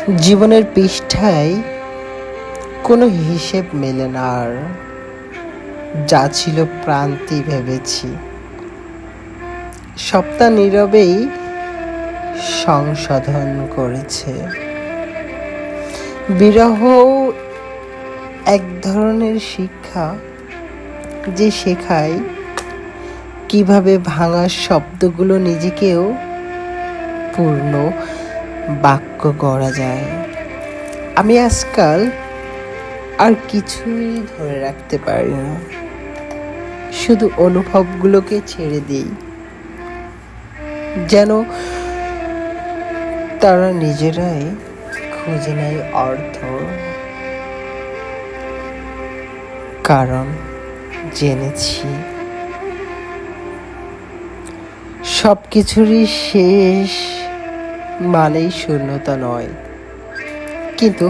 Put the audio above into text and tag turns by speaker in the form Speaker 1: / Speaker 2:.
Speaker 1: জীবনের পৃষ্ঠায় কোনো হিসেব মেলে না আর, যা ছিল প্রান্তি ভেবেছি সপ্তাহ নীরবেই সংশোধন করেছে। বিরহ এক ধরনের শিক্ষা, যে শেখায় কিভাবে ভাঙা শব্দগুলো নিজেকেও পূর্ণ বাক্য গড়া যায়। আমি আজকাল আর কিছুই ধরে রাখতে পারি না, শুধু অনুভবগুলোকে ছেড়ে দিই, যেন তারা নিজেরাই খুঁজে নেয় অর্থ। কারণ জেনেছি সব কিছুরই শেষ মানেই শূন্যতা নয়, কিন্তু